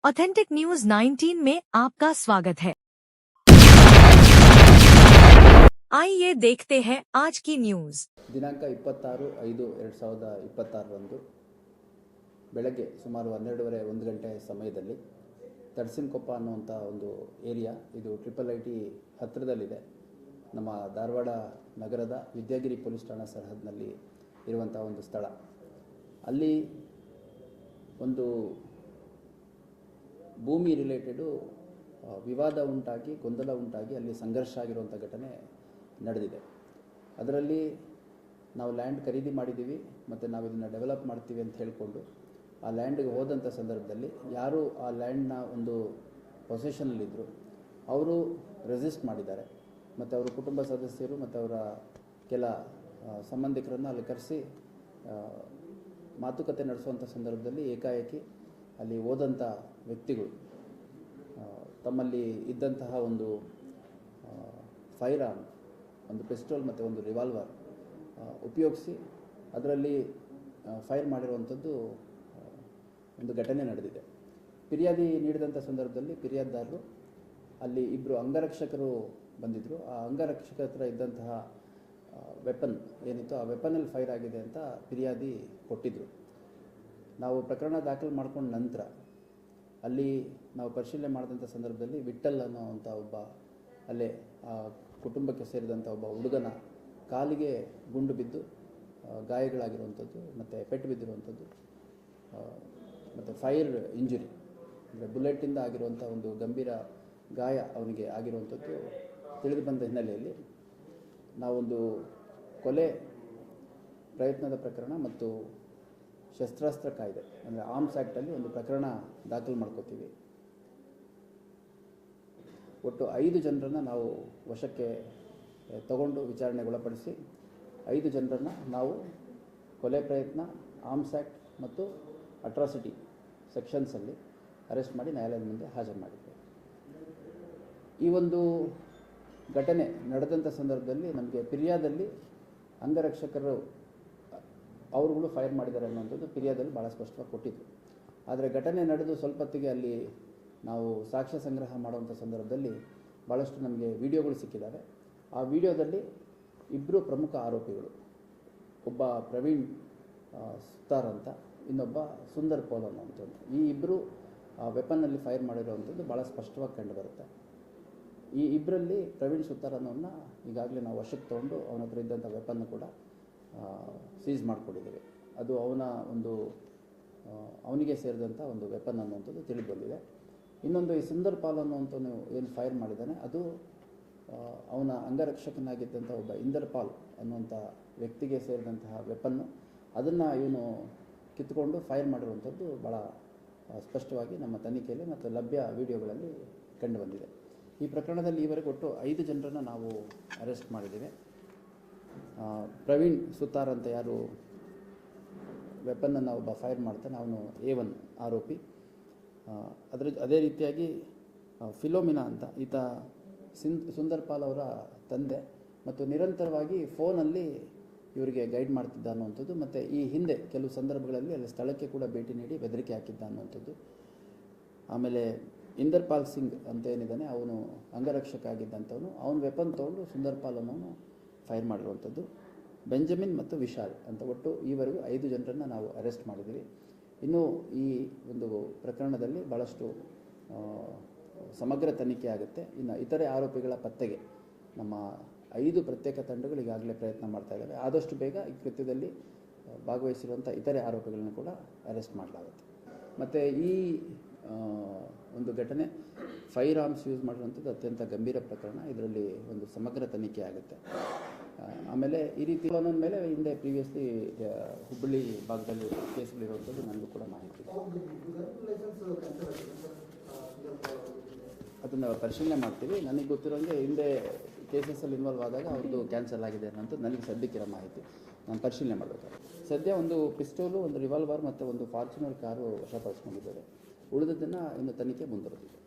Authentic news 19 में आपका स्वागत है। आइए देखते हैं आज की न्यूज। ದಿನಾಂಕ 26/5/2026 ಬೆಳಗ್ಗೆ ಸುಮಾರು 12:30 ಗಂಟೆ ಸಮಯದಲ್ಲಿ ತಡಸಿನಕೊಪ್ಪ ಅನ್ನುವಂಥ ಒಂದು ಏರಿಯಾ, ಇದು IIIT ಹತ್ತಿರದಲ್ಲಿದೆ. ನಮ್ಮ ಧಾರವಾಡ ನಗರದ ವಿದ್ಯಾಗಿರಿ ಪೊಲೀಸ್ ಠಾಣಾ ಸರಹದ್ದಿನಲ್ಲಿ ಇರುವಂಥ ಒಂದು ಸ್ಥಳ. ಅಲ್ಲಿ ಒಂದು ಭೂಮಿ ರಿಲೇಟೆಡು ವಿವಾದ ಉಂಟಾಗಿ, ಗೊಂದಲ ಉಂಟಾಗಿ ಅಲ್ಲಿ ಸಂಘರ್ಷ ಆಗಿರುವಂಥ ಘಟನೆ ನಡೆದಿದೆ. ಅದರಲ್ಲಿ ನಾವು ಲ್ಯಾಂಡ್ ಖರೀದಿ ಮಾಡಿದ್ದೀವಿ ಮತ್ತು ನಾವು ಇದನ್ನು ಡೆವಲಪ್ ಮಾಡ್ತೀವಿ ಅಂತ ಹೇಳಿಕೊಂಡು ಆ ಲ್ಯಾಂಡ್ಗೆ ಹೋದಂಥ ಸಂದರ್ಭದಲ್ಲಿ ಯಾರು ಆ ಲ್ಯಾಂಡ್ನ ಒಂದು ಪೊಸೆಷನಲ್ಲಿದ್ದರು ಅವರು ರೆಸಿಸ್ಟ್ ಮಾಡಿದ್ದಾರೆ. ಮತ್ತು ಅವರ ಕುಟುಂಬ ಸದಸ್ಯರು ಮತ್ತು ಅವರ ಕೆಲ ಸಂಬಂಧಿಕರನ್ನು ಅಲ್ಲಿ ಕರೆಸಿ ಮಾತುಕತೆ ನಡೆಸುವಂಥ ಸಂದರ್ಭದಲ್ಲಿ ಏಕಾಏಕಿ ಅಲ್ಲಿ ಹೋದಂಥ ವ್ಯಕ್ತಿಗಳು ತಮ್ಮಲ್ಲಿ ಇದ್ದಂತಹ ಒಂದು ಫೈರ್ ಆರ್ಮ್, ಒಂದು ಪಿಸ್ಟೋಲ್ ಮತ್ತು ಒಂದು ರಿವಾಲ್ವರ್ ಉಪಯೋಗಿಸಿ ಅದರಲ್ಲಿ ಫೈರ್ ಮಾಡಿರುವಂಥದ್ದು ಒಂದು ಘಟನೆ ನಡೆದಿದೆ. ಫಿರ್ಯಾದಿ ನೀಡಿದಂಥ ಸಂದರ್ಭದಲ್ಲಿ ಫಿರ್ಯಾದಿದಾರರು ಅಲ್ಲಿ ಇಬ್ಬರು ಅಂಗರಕ್ಷಕರು ಬಂದಿದ್ದರು. ಆ ಅಂಗರಕ್ಷಕರ ಹತ್ರ ಇದ್ದಂತಹ ವೆಪನ್ ಏನಿತ್ತು, ಆ ವೆಪನಲ್ಲಿ ಫೈರ್ ಆಗಿದೆ ಅಂತ ಫಿರ್ಯಾದಿ ಕೊಟ್ಟಿದ್ದರು. ನಾವು ಪ್ರಕರಣ ದಾಖಲು ಮಾಡ್ಕೊಂಡ ನಂತರ ಅಲ್ಲಿ ನಾವು ಪರಿಶೀಲನೆ ಮಾಡಿದಂಥ ಸಂದರ್ಭದಲ್ಲಿ ವಿಠಲ್ ಅನ್ನೋವಂಥ ಒಬ್ಬ ಅಲ್ಲೇ ಆ ಕುಟುಂಬಕ್ಕೆ ಸೇರಿದಂಥ ಒಬ್ಬ ಹುಡುಗನ ಕಾಲಿಗೆ ಗುಂಡು ಬಿದ್ದು ಗಾಯಗಳಾಗಿರುವಂಥದ್ದು ಮತ್ತು ಪೆಟ್ಟು ಬಿದ್ದಿರುವಂಥದ್ದು ಮತ್ತು ಫೈರ್ ಇಂಜುರಿ ಅಂದರೆ ಬುಲೆಟ್ಟಿಂದ ಆಗಿರುವಂಥ ಒಂದು ಗಂಭೀರ ಗಾಯ ಅವನಿಗೆ ಆಗಿರುವಂಥದ್ದು ತಿಳಿದು ಬಂದ ಹಿನ್ನೆಲೆಯಲ್ಲಿ ನಾವೊಂದು ಕೊಲೆ ಪ್ರಯತ್ನದ ಪ್ರಕರಣ ಮತ್ತು ಶಸ್ತ್ರಾಸ್ತ್ರ ಕಾಯ್ದೆ ಅಂದರೆ ಆರ್ಮ್ಸ್ ಆ್ಯಕ್ಟಲ್ಲಿ ಒಂದು ಪ್ರಕರಣ ದಾಖಲು ಮಾಡ್ಕೋತೀವಿ. ಒಟ್ಟು 5 ಜನರನ್ನು ನಾವು ವಶಕ್ಕೆ ತಗೊಂಡು ವಿಚಾರಣೆಗೊಳಪಡಿಸಿ 5 ಜನರನ್ನು ನಾವು ಕೊಲೆ ಪ್ರಯತ್ನ, ಆರ್ಮ್ಸ್ ಆ್ಯಕ್ಟ್ ಮತ್ತು ಅಟ್ರಾಸಿಟಿ ಸೆಕ್ಷನ್ಸಲ್ಲಿ ಅರೆಸ್ಟ್ ಮಾಡಿ ನ್ಯಾಯಾಲಯದ ಮುಂದೆ ಹಾಜರು ಮಾಡಿದ್ದೇವೆ. ಈ ಒಂದು ಘಟನೆ ನಡೆದಂಥ ಸಂದರ್ಭದಲ್ಲಿ ನಮಗೆ ಫಿರ್ಯಾದಲ್ಲಿ ಅಂಗರಕ್ಷಕರು ಅವರುಗಳು ಫೈರ್ ಮಾಡಿದ್ದಾರೆ ಅನ್ನೋಂಥದ್ದು ಫಿರ್ಯಾದಲ್ಲಿ ಭಾಳ ಸ್ಪಷ್ಟವಾಗಿ ಕೊಟ್ಟಿದ್ದು. ಆದರೆ ಘಟನೆ ನಡೆದು ಸ್ವಲ್ಪ ಹೊತ್ತಿಗೆ ಅಲ್ಲಿ ನಾವು ಸಾಕ್ಷ್ಯ ಸಂಗ್ರಹ ಮಾಡುವಂಥ ಸಂದರ್ಭದಲ್ಲಿ ಭಾಳಷ್ಟು ನಮಗೆ ವಿಡಿಯೋಗಳು ಸಿಕ್ಕಿದ್ದಾವೆ. ಆ ವಿಡಿಯೋದಲ್ಲಿ ಇಬ್ಬರು ಪ್ರಮುಖ ಆರೋಪಿಗಳು, ಒಬ್ಬ ಪ್ರವೀಣ್ ಸುತಾರ್ ಅಂತ, ಇನ್ನೊಬ್ಬ ಸುಂದರ್ ಪೋಲ್ ಅನ್ನೋವಂಥದ್ದು, ಈ ಇಬ್ಬರು ವೆಪನ್ನಲ್ಲಿ ಫೈರ್ ಮಾಡಿರುವಂಥದ್ದು ಭಾಳ ಸ್ಪಷ್ಟವಾಗಿ ಕಂಡು ಬರುತ್ತೆ. ಈ ಇಬ್ಬರಲ್ಲಿ ಪ್ರವೀಣ್ ಸುತಾರ್ ಅನ್ನೋನ್ನ ಈಗಾಗಲೇ ನಾವು ವಶಕ್ಕೆ ತೊಗೊಂಡು ಅವನ ಹತ್ರ ಇದ್ದಂಥ ವೆಪನ್ನು ಕೂಡ ಸೀಸ್ ಮಾಡಿಕೊಂಡಿದ್ದೇವೆ. ಅದು ಅವನಿಗೆ ಸೇರಿದಂಥ ಒಂದು ವೆಪನ್ ಅನ್ನುವಂಥದ್ದು ತಿಳಿದು ಬಂದಿದೆ. ಇನ್ನೊಂದು ಈ ಸುಂದರ್ ಪಾಲ್ ಅನ್ನುವಂಥವನು ಏನು ಫೈರ್ ಮಾಡಿದ್ದಾನೆ ಅದು ಅವನ ಅಂಗರಕ್ಷಕನಾಗಿದ್ದಂಥ ಒಬ್ಬ ಇಂದರ್ ಪಾಲ್ ಅನ್ನುವಂಥ ವ್ಯಕ್ತಿಗೆ ಸೇರಿದಂತಹ ವೆಪನ್ನು, ಅದನ್ನು ಇವನು ಕಿತ್ತುಕೊಂಡು ಫೈರ್ ಮಾಡಿರುವಂಥದ್ದು ಭಾಳ ಸ್ಪಷ್ಟವಾಗಿ ನಮ್ಮ ತನಿಖೆಯಲ್ಲಿ ಮತ್ತು ಲಭ್ಯ ವಿಡಿಯೋಗಳಲ್ಲಿ ಕಂಡುಬಂದಿದೆ. ಈ ಪ್ರಕರಣದಲ್ಲಿ ಈವರೆಗೆ ಒಟ್ಟು 5 ಜನರನ್ನು ನಾವು ಅರೆಸ್ಟ್ ಮಾಡಿದ್ದೇವೆ. ಪ್ರವೀಣ್ ಸುತಾರ್ ಅಂತ ಯಾರು ವೆಪನ್ನನ್ನು ಒಬ್ಬ ಫೈರ್ ಮಾಡ್ತಾನೆ ಅವನು A1 ಆರೋಪಿ. ಅದೇ ರೀತಿಯಾಗಿ ಫಿಲೋಮಿನಾ ಅಂತ ಈತ ಸುಂದರ್ ಪಾಲ್ ಅವರ ತಂದೆ ಮತ್ತು ನಿರಂತರವಾಗಿ ಫೋನಲ್ಲಿ ಇವರಿಗೆ ಗೈಡ್ ಮಾಡ್ತಿದ್ದ ಅನ್ನುವಂಥದ್ದು ಮತ್ತು ಈ ಹಿಂದೆ ಕೆಲವು ಸಂದರ್ಭಗಳಲ್ಲಿ ಅಲ್ಲಿ ಸ್ಥಳಕ್ಕೆ ಕೂಡ ಭೇಟಿ ನೀಡಿ ಬೆದರಿಕೆ ಹಾಕಿದ್ದ ಅನ್ನುವಂಥದ್ದು. ಆಮೇಲೆ ಇಂದರ್ ಪಾಲ್ ಸಿಂಗ್ ಅಂತ ಏನಿದ್ದಾನೆ ಅವನು ಅಂಗರಕ್ಷಕ ಆಗಿದ್ದಂಥವನು, ಅವನು ವೆಪನ್ ತೊಗೊಂಡು ಸುಂದರ್ ಪಾಲ್ ಅನ್ನೋನು ಫೈರ್ ಮಾಡಿರುವಂಥದ್ದು. ಬೆಂಜಮಿನ್ ಮತ್ತು ವಿಶಾಲ್ ಅಂತ ಒಟ್ಟು ಈವರೆಗೂ 5 ಜನರನ್ನು ನಾವು ಅರೆಸ್ಟ್ ಮಾಡಿದ್ದೀವಿ. ಇನ್ನೂ ಈ ಒಂದು ಪ್ರಕರಣದಲ್ಲಿ ಭಾಳಷ್ಟು ಸಮಗ್ರ ತನಿಖೆ ಆಗುತ್ತೆ. ಇನ್ನು ಇತರೆ ಆರೋಪಿಗಳ ಪತ್ತೆಗೆ ನಮ್ಮ 5 ಪ್ರತ್ಯೇಕ ತಂಡಗಳು ಈಗಾಗಲೇ ಪ್ರಯತ್ನ ಮಾಡ್ತಾ ಇದ್ದಾವೆ. ಆದಷ್ಟು ಬೇಗ ಈ ಕೃತ್ಯದಲ್ಲಿ ಭಾಗವಹಿಸಿರುವಂಥ ಇತರೆ ಆರೋಪಿಗಳನ್ನು ಕೂಡ ಅರೆಸ್ಟ್ ಮಾಡಲಾಗುತ್ತೆ. ಮತ್ತು ಈ ಒಂದು ಘಟನೆ ಫೈರ್ ಆರ್ಮ್ಸ್ ಯೂಸ್ ಮಾಡಿರುವಂಥದ್ದು ಅತ್ಯಂತ ಗಂಭೀರ ಪ್ರಕರಣ. ಇದರಲ್ಲಿ ಒಂದು ಸಮಗ್ರ ತನಿಖೆ ಆಗುತ್ತೆ. ಆಮೇಲೆ ಈ ರೀತಿ ಒಂದೊಂದು ಮೇಲೆ ಹಿಂದೆ ಪ್ರೀವಿಯಸ್ಲಿ ಹುಬ್ಬಳ್ಳಿ ಭಾಗದಲ್ಲಿ ಕೇಸ್ಗಳಿರುವಂಥದ್ದು ನನಗೂ ಕೂಡ ಮಾಹಿತಿ ಇದೆ. ಅದನ್ನು ಪರಿಶೀಲನೆ ಮಾಡ್ತೀವಿ. ನನಗೆ ಗೊತ್ತಿರೋಂಗೆ ಹಿಂದೆ ಕೇಸಸಲ್ಲಿ ಇನ್ವಾಲ್ವ್ ಆದಾಗ ಅವ್ರದ್ದು ಕ್ಯಾನ್ಸಲ್ ಆಗಿದೆ ಅನ್ನೋಂಥದ್ದು ನನಗೆ ಸದ್ಯಕ್ಕಿರೋ ಮಾಹಿತಿ. ನಾನು ಪರಿಶೀಲನೆ ಮಾಡಬೇಕಾದ್ರೆ ಸದ್ಯ ಒಂದು ಪಿಸ್ಟೋಲು, ಒಂದು ರಿವಾಲ್ವರ್ ಮತ್ತು ಒಂದು ಫಾರ್ಚುನರ್ ಕಾರು ವಶಪಡಿಸ್ಕೊಂಡಿದ್ದಾರೆ. ಉಳಿದದ್ದನ್ನು ಇನ್ನು ತನಿಖೆ ಮುಂದುವರೆದಿದೆ.